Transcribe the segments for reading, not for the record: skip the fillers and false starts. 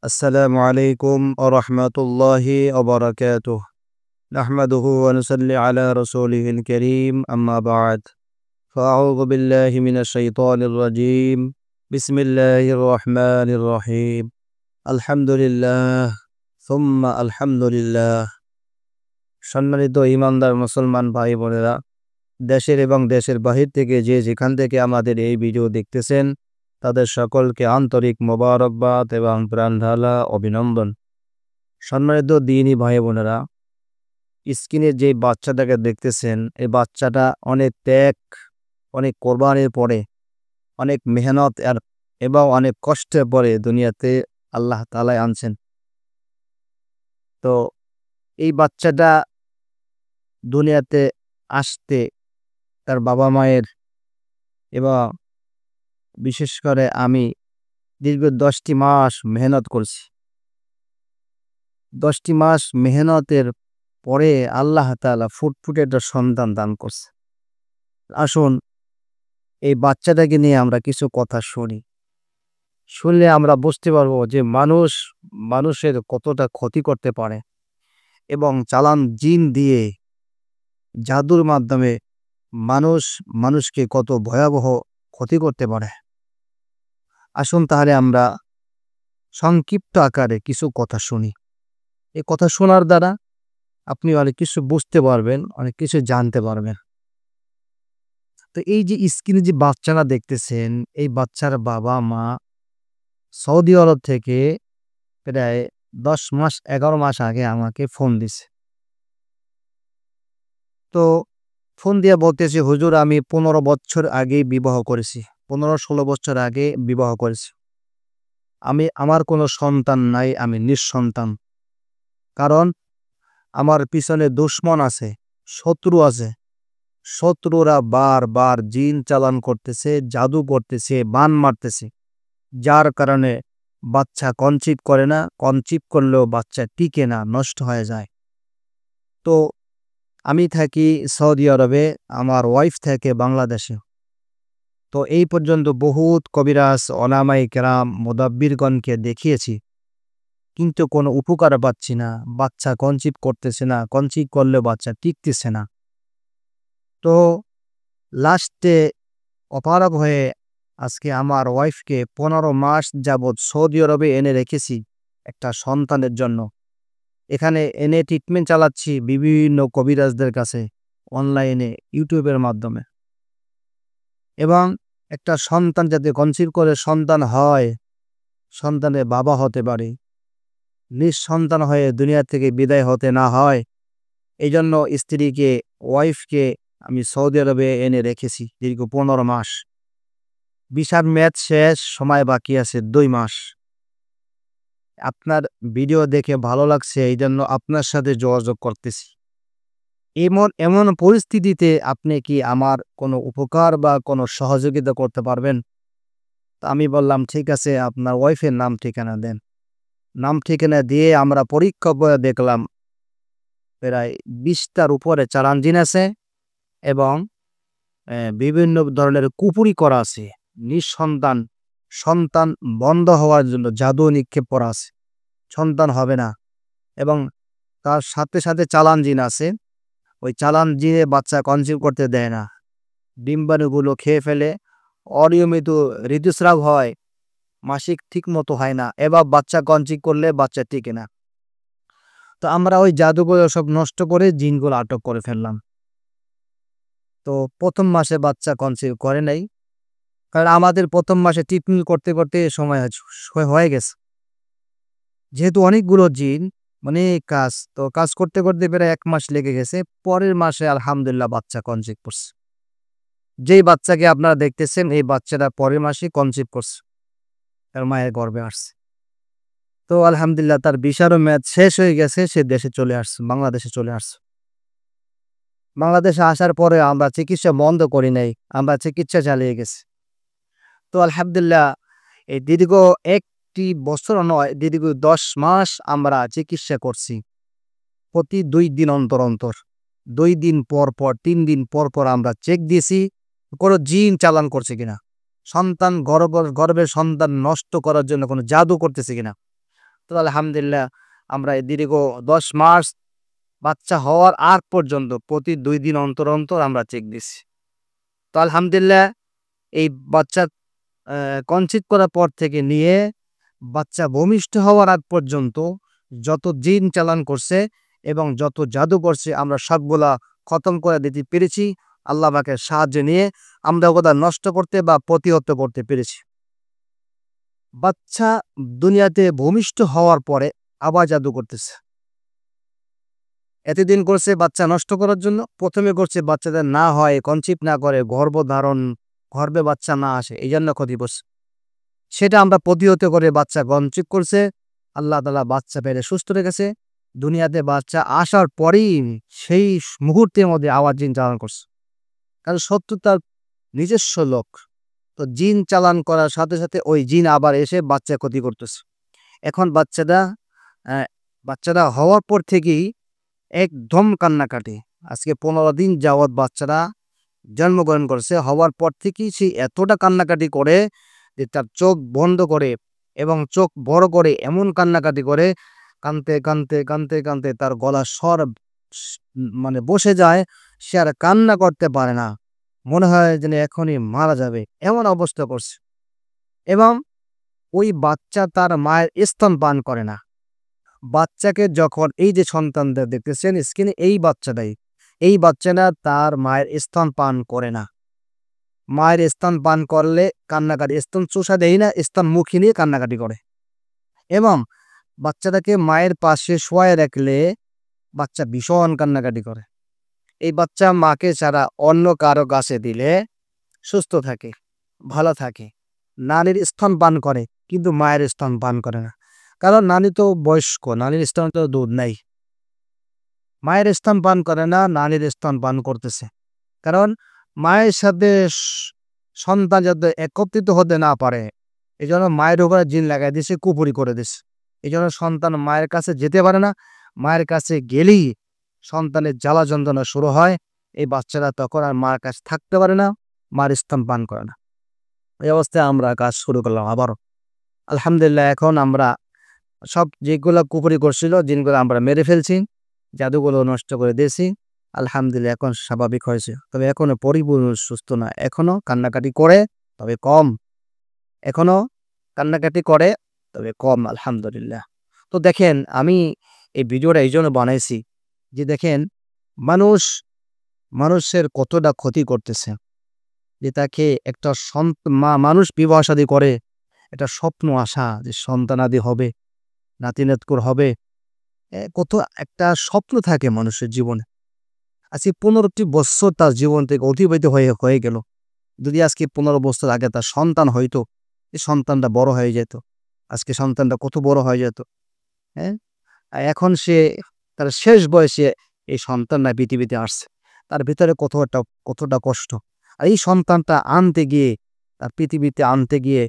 السلام عليكم ورحمة الله وبركاته. نحمده ونصلي على رسوله الكريم أما بعد. فأعوذ بالله من الشيطان الرجيم. بسم الله الرحمن الرحيم. الحمد لله ثم الحمد لله. সম্মানিত ঈমানদার মুসলমান ভাই বোনেরা, দেশের এবং দেশের বাহির থেকে যেখান থেকে আমাদের এই ভিডিও দেখতেছেন তাদের সকলকে আন্তরিক মোবারকবাদ এবং প্রাণঢালা অভিনন্দন। সম্মানিত দ্বীনী ভাই বোনেরা, স্ক্রিনে যে বাচ্চাটাকে দেখতেছেন, এই বাচ্চাটা অনেক ত্যাগ, অনেক কোরবানির পরে, অনেক মেহনত এবং অনেক কষ্টের পরে দুনিয়াতে আল্লাহ তাআলা আনছেন। তো এই বাচ্চাটা দুনিয়াতে আসতে তার বাবা মায়ের এবং বিশেষ করে আমি দীর্ঘ 10টি মাস মেহনত করছি। 10টি মাস মেহনতের পরে আল্লাহ তাআলা ফুটফুটে একটা সন্তান দান করছে। আসুন এই বাচ্চাটাকে নিয়ে আমরা কিছু কথা শুনি। শুনলে আমরা বুঝতে পারবো যে মানুষের কতটা ক্ষতি করতে পারে এবং চালান জিন দিয়ে, জাদুর মাধ্যমে মানুষকে কত ভয়াবহ ক্ষতি করতে পারে। আসুন তাহলে আমরা সংক্ষিপ্ত আকারে কিছু কথা শুনি। এই কথা শোনার দ্বারা আপনি অনেক কিছু বুঝতে পারবেন, অনেক কিছু জানতে পারবেন। তো এই যে স্ক্রিনে যে বাচ্চারা দেখতেছেন, এই বাচ্চার বাবা মা সৌদি আরব থেকে প্রায় 10 মাস 11 মাস আগে আমাকে ফোন দিছে। তো ফোন দিয়ে বলতেছে, হুজুর আমি 15 বছর আগে বিবাহ করেছি, 15-16 বছর আগে বিবাহ করেছি। আমার কোনো সন্তান নাই, আমি নিঃসন্তান। কারণ আমার পিছনে দুশমন আছে, শত্রু আছে। শত্রুরা বারবার জিন চালান করতেছে, জাদু করতেছে, বান মারতেছে, যার কারণে বাচ্চা কনসিভ করে না, কনসিভ করলেও বাচ্চা টিকে না, নষ্ট হয়ে যায়। তো আমি থাকি সৌদি আরবে, আমার ওয়াইফ থাকে বাংলাদেশে। তো এই পর্যন্ত বহুত কবিরাজ, ওলামায়ে কেরাম, মুদাব্বিরগণকে দেখিয়েছি, কিন্তু কোনো উপকার পাচ্ছি না। বাচ্চা কনসিভ করতেছে না, কনসিভ করলেও বাচ্চা টিকতেছে না। তো লাস্টে অপারগ হয়ে আজকে আমার ওয়াইফকে 15 মাস যাবৎ সৌদি আরবে এনে রেখেছি একটা সন্তানের জন্য। এখানে এনে ট্রিটমেন্ট চালাচ্ছি বিভিন্ন কবিরাজদের কাছে, অনলাইনে, ইউটিউবের মাধ্যমে। এবং একটা সন্তান যাতে কনসিভ করে সন্তান হয়, সন্তানের বাবা হতে পারে, নিঃসন্তান হয়ে দুনিয়া থেকে বিদায় হতে না হয়, এই জন্য স্ত্রীকে, ওয়াইফকে আমি সৌদি আরবে এনে রেখেছি দীর্ঘ 15 মাস। ভিসার মেয়াদ শেষ, সময় বাকি আছে 2 মাস। আপনার ভিডিও দেখে ভালো লাগছে, এই জন্য আপনার সাথে যোগাযোগ করতেছি। এমন পরিস্থিতিতে আপনি কি আমার কোনো উপকার বা কোনো সহযোগিতা করতে পারবেন? তা আমি বললাম, ঠিক আছে, আপনার ওয়াইফের নাম ঠিকানা দেন। নাম ঠিকানা দিয়ে আমরা পরীক্ষা করে দেখলাম প্রায় 20টার উপরে চালান জিন আছে এবং বিভিন্ন ধরনের কুপুরি করা আছে। সন্তান বন্ধ হওয়ার জন্য জাদু নিক্ষেপ করা আছে, সন্তান হবে না। এবং তার সাথে সাথে চালান জিন আছে, ওই চালান জিনে বাচ্চা কনসিভ করতে দেয় না, ডিম্বাণুগুলো খেয়ে ফেলে, অনিয়মিত ঋতুস্রাব হয়, মাসিক ঠিক মতো হয় না, এবার বাচ্চা কনসিভ করলে বাচ্চা টিকে না। তো আমরা ওই জাদুগুলো সব নষ্ট করে জিনগুলো আটক করে ফেললাম। তো প্রথম মাসে বাচ্চা কনসিভ করে নাই, কারণ আমাদের প্রথম মাসে ট্রিটমেন্ট করতে করতে সময় হয়ে গেছে। যেহেতু অনেকগুলো জিন, অনেক কাজ, তো কাজ করতে করতে প্রায় 1 মাস লেগে গেছে। পরের মাসে আলহামদুলিল্লাহ বাচ্চা কনসিভ করছে। যেই বাচ্চাকে আপনারা দেখতেছেন, এই বাচ্চাটা পরের মাসে কনসিভ করছে, তার মায়ের গর্ভে আসছে। তো আলহামদুলিল্লাহ তার ভিসারও মেয়াদ শেষ হয়ে গেছে, সে দেশে চলে আসছে, বাংলাদেশে চলে আসছে। বাংলাদেশে আসার পরে আমরা চিকিৎসা বন্ধ করি নাই, আমরা চিকিৎসা চালিয়ে গেছি। তো আলহামদুলিল্লাহ এই দীর্ঘ 1টি বছর নয়, দীর্ঘ 10 মাস আমরা চিকিৎসা করছি। প্রতি 2 দিন অন্তর অন্তর, 2 দিন পর পর, 3 দিন পর পর আমরা চেক দিয়েছি কোনো জিন চালান করছে কিনা, গর্ভের সন্তান নষ্ট করার জন্য কোনো জাদু করতেছে কিনা। তো আলহামদুলিল্লাহ আমরা এই দীর্ঘ 10 মাস বাচ্চা হওয়ার আগ পর্যন্ত প্রতি 2 দিন অন্তর, অন্তর আমরা চেক দিছি। তো আলহামদুলিল্লাহ এই বাচ্চা কনসিভ করার পর থেকে নিয়ে বাচ্চা ভূমিষ্ঠ হওয়ার আগ পর্যন্ত যত জিন চালান করছে এবং যত জাদু করছে আমরা সবগুলা খতম করে দিতে পেরেছি। আল্লাহ পাকের সাহায্য নিয়ে আমরা ওগুলা নষ্ট করতে বা প্রতিহত করতে পেরেছি। বাচ্চা দুনিয়াতে ভূমিষ্ঠ হওয়ার পরে আবার জাদু করতেছে। এতদিন করছে বাচ্চা নষ্ট করার জন্য, প্রথমে করছে বাচ্চাদের না হয়, কনসিভ না করে, গর্ভে বাচ্চা না আসে, এই জন্য ক্ষতি করছে। সেটা আমরা প্রতিহত করে বাচ্চা কনসিভ করছে। আল্লাহ তাআলা বাচ্চা পেরে সুস্থ রেখেছে। দুনিয়াতে বাচ্চা আসার পরেই সেই মুহূর্তের মধ্যে আবার জিন চালান করছে। কারণ শত্রু তার নিজস্ব লোক। তো জিন চালান করার সাথে, সাথে ওই জিন আবার এসে বাচ্চা ক্ষতি করতেছে। এখন বাচ্চারা হওয়ার পর থেকেই একদম কান্নাকাটি। আজকে 15 দিন যাবৎ বাচ্চারা জন্মগ্রহণ করেছে। হওয়ার পর থেকেই সে এতটা কান্নাকাটি করে যে তার চোখ বন্ধ করে এবং চোখ বড় করে এমন কান্নাকাটি করে, কাঁদতে, কাঁদতে, কাঁদতে, কাঁদতে তার গলার স্বর মানে বসে যায়। সে আর কান্না করতে পারে না। মনে হয় যেন এখনই মারা যাবে, এমন অবস্থা করছে। এবং ওই বাচ্চা তার মায়ের স্তন পান করে না। বাচ্চাকে যখন এই যে সন্তানদের দেখতেছেন স্ক্রিনে, এই বাচ্চাটা তার মায়ের স্তন পান করে না। মায়ের স্তন পান করলে কান্নাকাটি, স্তন চোষা দেয় না, স্তন মুখে নিয়ে কান্নাকাটি করে। এবং বাচ্চাটাকে মায়ের পাশে শোয়ায় রাখলে বাচ্চা ভীষণ কান্নাকাটি করে। এই বাচ্চা মাকে ছাড়া অন্য কারো কাছে দিলে সুস্থ থাকে, ভালো থাকে। নানির স্তন পান করে কিন্তু মায়ের স্তন পান করে না। কারণ নানি তো বয়স্ক, নানির স্তনে তো দুধ নাই। মায়ের স্তন পান করে না, নানির স্তন পান করতেছে। কারণ মায়ের সাথে সন্তান যাতে একত্রিত হতে না পারে, এই জন্য মায়ের উপরে জিন লাগাই দিয়েছে, কুপুরি করে দিছে। এই জন্য সন্তান মায়ের কাছে যেতে পারে না। মায়ের কাছে গেলেই সন্তানের জ্বালা যন্ত্রণা শুরু হয়। এই বাচ্চারা তখন আর মার কাছে থাকতে পারে না, মার স্তন পান করে না। এই অবস্থায় আমরা কাজ শুরু করলাম আবারও। আলহামদুলিল্লাহ এখন আমরা সব যেগুলো কুপুরি করছিল জিনগুলো আমরা মেরে ফেলছি, জাদুগুলো নষ্ট করে দিয়েছি। আলহামদুলিল্লাহ এখন স্বাভাবিক হয়েছে। তবে এখনো পরিপূর্ণ সুস্থ না, এখনো কান্নাকাটি করে, তবে কম। এখনো কান্নাকাটি করে, তবে কম আলহামদুলিল্লাহ। তো দেখেন, আমি এই ভিডিওটা এই জন্য বানাইছি যে দেখেন মানুষের কতটা ক্ষতি করতেছে। যে তাকে একটা মানুষ বিবাহ শাদী করে, একটা স্বপ্ন আশা যে সন্তানাদি হবে, নাতি-নাতকুর হবে, কত একটা স্বপ্ন থাকে মানুষের জীবনে। আজকে 15টি বছর তার জীবন থেকে অতিবাহিত হয়ে গেল। যদি আজকে 15 বছর আগে তার সন্তান হইতো, এই সন্তানটা বড় হয়ে যেত। আজকে সন্তানটা কত বড় হয়ে যেত, হ্যাঁ? আর এখন সে তার শেষ বয়সে এই সন্তানটা পৃথিবীতে আসছে। তার ভিতরে কতটা কষ্ট। আর এই সন্তানটা তার পৃথিবীতে আনতে গিয়ে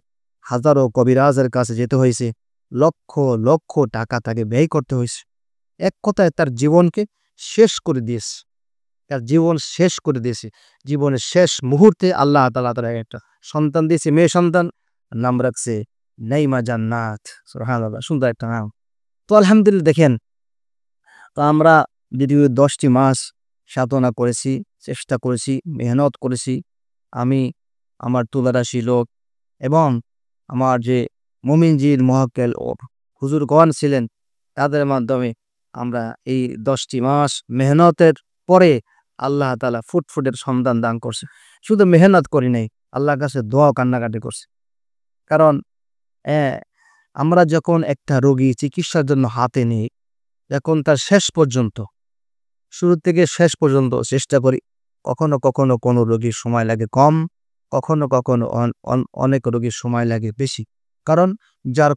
হাজারো কবিরাজের কাছে যেতে হয়েছে, লক্ষ লক্ষ টাকা তাকে ব্যয় করতে হয়েছে। এক কথায় তার জীবনকে শেষ করে দিয়েছে। তার জীবন শেষ করে দিয়েছে। জীবনের শেষ মুহূর্তে আল্লাহ তাআলা তার একটা সন্তান দিয়েছে, মেয়ে সন্তান। নাম রাখছে নাইমা জান্নাত। সুবহানাল্লাহ, সুন্দর একটা নাম। তো আলহামদুলিল্লাহ দেখেন, তো আমরা দীর্ঘ 10টি মাস সাধনা করেছি, চেষ্টা করেছি, মেহনত করেছি। আমি, আমার তুলারাশি লোক এবং আমার যে মুমিনজির মহাক্কেল ও হুজুরগণ ছিলেন, তাদের মাধ্যমে আমরা এই 10টি মাস মেহনতের পরে আল্লাহ তাআলা ফুটফুটের সন্তান দান করছে। শুধু মেহনত করি নাই, আল্লাহর কাছে দোয়া কান্নাকাটি করছি। কারণ আমরা যখন একটা রোগী চিকিৎসার জন্য হাতে নিই, এখন তার শেষ পর্যন্ত, শুরু থেকে শেষ পর্যন্ত চেষ্টা করি। কখনো কখনো কোনো রোগীর সময় লাগে কম, কখনো কখনো অনেক রোগীর সময় লাগে বেশি। কারণ যার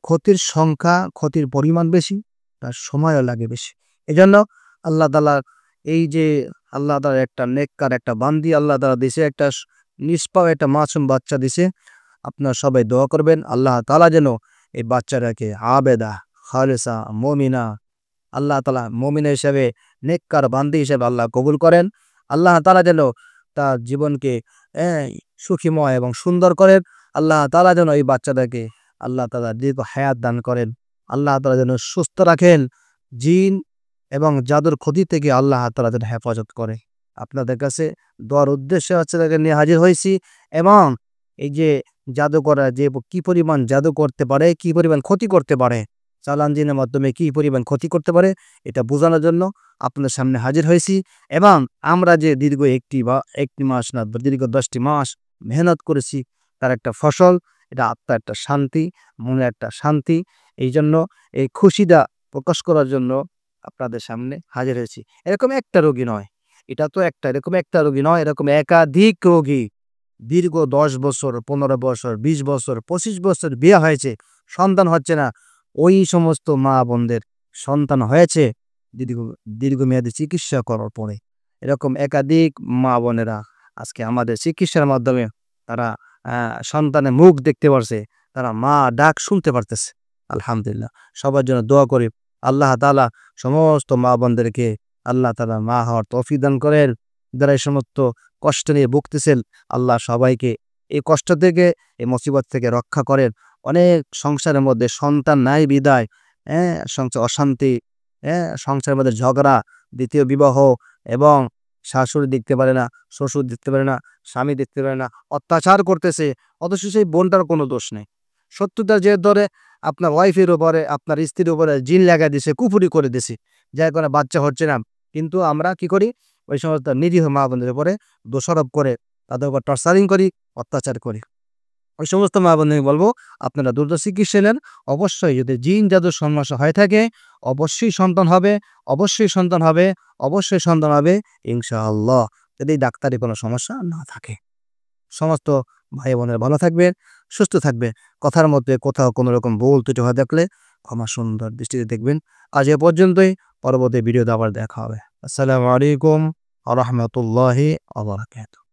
ক্ষতির পরিমাণ বেশি, তার সময়ও লাগে বেশি। এজন্য আল্লাহ তাআলা আল্লাহ তাআলা একটা নেককার একটা বান্দি আল্লাহ তাআলা দিছে, একটা নিষ্পাপ একটা মাসুম বাচ্চা দিছে। আপনারা সবাই দোয়া করবেন আল্লাহ তাআলা যেন এই বাচ্চাটাকে আবেদা, খালেসা, মুমিনা, আল্লাহ তাআলা মুমিনা হিসেবে, নেককার বান্দি হিসেবে আল্লাহ কবুল করেন। আল্লাহ তাআলা যেন তার জীবনকে সুখীময় এবং সুন্দর করেন। আল্লাহ তাআলা যেন এই বাচ্চাটাকে আল্লাহ তাআলা দীর্ঘ হায়াত দান করেন। আল্লাহ তাআলা যেন সুস্থ রাখেন, জিন এবং জাদুর ক্ষতি থেকে আল্লাহ তাআলা যেন হেফাজত করে। আপনাদের কাছে দোয়ার উদ্দেশ্যে হচ্ছে তাকে নিয়ে হাজির হয়েছি এবং এই যে জাদুকররা যে কি পরিমাণ জাদু করতে পারে, কি পরিমাণ ক্ষতি করতে পারে, চালান জিনের মাধ্যমে কি পরিমাণ ক্ষতি করতে পারে, এটা বোঝানোর জন্য আপনাদের সামনে হাজির হয়েছি। এবং আমরা যে দীর্ঘ 1 মাস না দীর্ঘ 10টি মাস মেহনত করেছি, তার একটা ফসল, এটা আত্মার একটা শান্তি, মনের একটা শান্তি। এই জন্য এই খুশিটা প্রকাশ করার জন্য আপনাদের সামনে হাজির হয়েছি। এরকম একটা রোগী নয়, এটা তো একটা, এরকম একটা রোগী নয়, এরকম একাধিক রোগী দীর্ঘ 10 বছর, 15 বছর, 20 বছর, 25 বছর বিয়ে হয়েছে, সন্তান হচ্ছে না। ওই সমস্ত মা বোনদের সন্তান হয়েছে দীর্ঘ দীর্ঘমেয়াদী চিকিৎসা করার পরে। এরকম একাধিক মা বোনেরা আজকে আমাদের চিকিৎসার মাধ্যমে তারা সন্তানের মুখ দেখতে পারছে, তারা মা ডাক শুনতে পারতেছে। আলহামদুলিল্লাহ। সবার জন্য দোয়া করি আল্লাহ তাআলা সমস্ত মা বোনদেরকে আল্লাহ তাআলা মা হওয়ার তৌফিক দান করেন। যারা এই সমস্ত কষ্ট নিয়ে ভুগতেছেন, আল্লাহ সবাইকে এই কষ্ট থেকে, এই মুসিবত থেকে রক্ষা করেন। অনেক সংসারের মধ্যে সন্তান নাই বিদায়, সংসার অশান্তি, সংসারের মধ্যে ঝগড়া, দ্বিতীয় বিবাহ, এবং শাশুড়ি দেখতে পারে না, শ্বশুর দেখতে পারে না, স্বামী দেখতে পারে না, অত্যাচার করতেছে, অথচ সেই বোনটার কোনো দোষ নেই। শত্রুতার জের ধরে আপনার ওয়াইফের উপরে, আপনার স্ত্রীর উপরে জিন লাগাই দিছে, কুফরি করে দিছে, যার কারণে বাচ্চা হচ্ছে না। কিন্তু আমরা কি করি? ওই সমস্ত নিরীহ মা বোনদের উপরে দোষারোপ করে তাদের উপর টর্চারিং করি, অত্যাচার করি। ওই সমস্ত মা বোনদেরকে বলবো, আপনারা দ্রুত চিকিৎসা নেন। অবশ্যই যদি জিন জাদুর সমস্যা হয়ে থাকে, অবশ্যই সন্তান হবে, অবশ্যই সন্তান হবে, অবশ্যই সন্তান হবে ইনশাআল্লাহ, যদি ডাক্তারি কোনো সমস্যা না থাকে। সমস্ত ভাই বোনেরা ভালো থাকবেন, সুস্থ থাকবেন। কথার মধ্যে কোথাও কোনো রকম ভুল ত্রুটি হয়ে থাকলে ক্ষমা সুন্দর দৃষ্টিতে দেখবেন। আজ এ পর্যন্তই, পরবর্তী ভিডিওতে আবার দেখা হবে। আসসালামু আলাইকুম ওয়া রাহমাতুল্লাহি ওয়া বারাকাতুহু।